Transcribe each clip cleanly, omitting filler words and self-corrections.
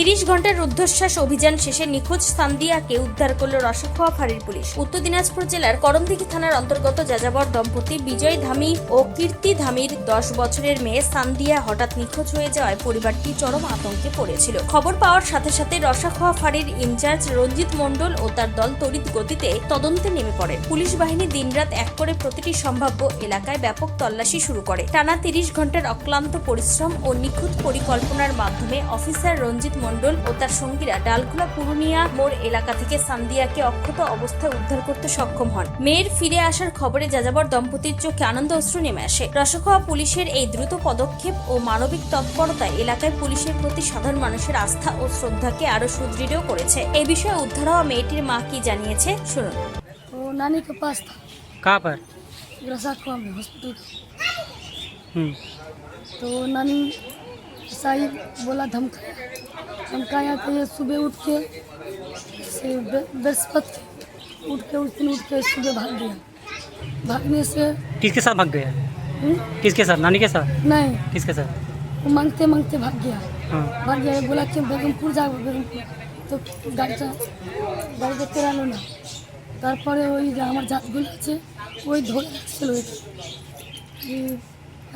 30 ঘন্টার রুদ্ধশ্বাস অভিযান শেষে নিখোঁজ সান্দিয়াকে উদ্ধার করল রসাখোয়া ফাঁড়ির পুলিশ। উত্তর দিনাজপুর জেলার করমদিঘি থানার অন্তর্গত যাযাবর দম্পতি বিজয় ধামি ও কীর্তি ধামির 10 বছরের মেয়ে সান্দিয়া হঠাৎ নিখোঁজ হয়ে যাওয়ায় পরিবারটি চরম আতঙ্কে পড়েছিল। খবর পাওয়ার সাথে সাথে রসাখোয়া ফাঁড়ির ইনচার্জ রঞ্জিত মণ্ডল ও তার দল তড়িৎ গতিতে তদন্তে নেমে পড়েন। পুলিশ বাহিনী দিনরাত এক করে প্রতিটি সম্ভাব্য এলাকায় ব্যাপক তল্লাশি শুরু করে। টানা 30 ঘন্টার অক্লান্ত পরিশ্রম ও নিখুঁত পরিকল্পনার মাধ্যমে অফিসার রঞ্জিত মণ্ডল ও তার সঙ্গীরা ডালখোলা পুরুনিয়া মোড় এলাকা থেকে সান্দিয়াকে অক্ষত অবস্থায় উদ্ধার করতে সক্ষম হন। মেয়ের ফিরে আসার খবরে যাযাবর দম্পতির চোখে আনন্দ অশ্রু নেমে আসে। রসাখোয়া পুলিশের এই দ্রুত পদক্ষেপ ও মানবিক তৎপরতায় এলাকায় পুলিশের প্রতি সাধারণ মানুষের আস্থা ও শ্রদ্ধাকে আরো সুদৃঢ় করেছে। এই বিষয়ে উদ্ধার হওয়া মেয়েটির মা কি জানিয়েছে শুনুন। तो नानी के पास था। कहाँ पर? रसाखोआ में हॉस्पिटल। तो नानी साई बोला धमकाया तो ये सुबह उठ के से बृहस्पति उठ के सुबह भाग गया। भागने से किसके साथ भाग गया? किसके साथ? नानी के साथ? नहीं, किसके साथ? वो मांगते भाग गया। हाँ। भाग गया, बोला कि बेगमपुर जाओ बेगमपुर। तो গাড়িতে তেরালো না। তারপরে ওই যে আমার জাতগুলো আছে ওই ধরে রাখছিল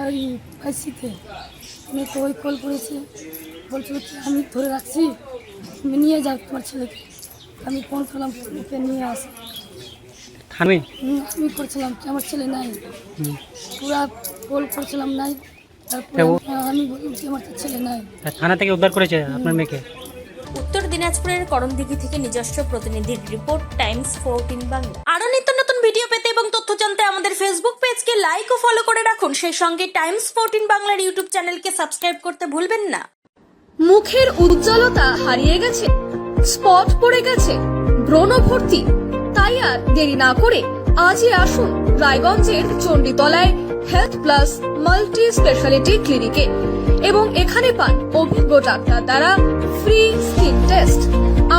ওই আইসিতে। আমি তো ওই কল করেছে, বলছিল কি আমি ধরে রাখছি, তুমি নিয়ে যাও তোমার ছেলেকে। আমি ফোন করলাম ওকে নিয়ে আসি। থানায়? আমি করছিলাম কি আমার ছেলে নাই, পুরা কল করছিলাম নাই। তারপরে আমি বললাম কি আমার ছেলে নাই। থানা থেকে উদ্ধার করেছে আপনার মেয়েকে? উত্তর দিনাজপুরের করমদিঘি থেকে নিজস্ব প্রতিনিধির রিপোর্ট, টাইমস 14 বাংলা। আরো নিত্য নতুন ভিডিও পেতে এবং তথ্য জানতে আমাদের ফেসবুক পেজকে লাইক ও ফলো করে রাখুন। সেই সঙ্গে টাইমস 14 বাংলার ইউটিউব চ্যানেলকে সাবস্ক্রাইব করতে ভুলবেন না। মুখের উজ্জ্বলতা হারিয়ে গেছে, স্পট পড়ে গেছে, ব্রণ ভর্তি, তাই আর দেরি না করে আজই আসুন রায়গঞ্জের চণ্ডীতলায় হেলথ প্লাস মাল্টি স্পেশালিটি ক্লিনিকে এবং এখানে পান অভিজ্ঞ ডাক্তার দ্বারা ফ্রি স্কিন টেস্ট।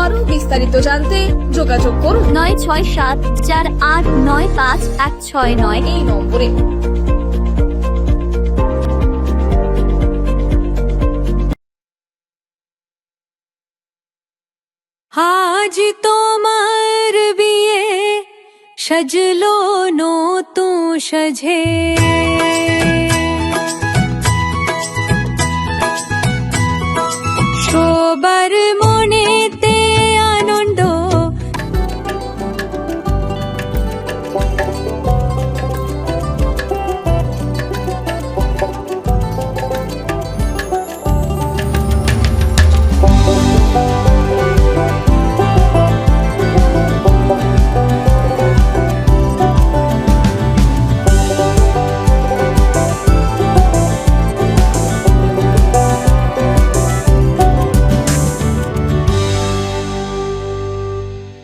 আরো বিস্তারিত জানতে যোগাযোগ করুন 9674895169 এই নম্বরে। আজ তোমার বিয়ে সাজলো নতুন সাজে, সবার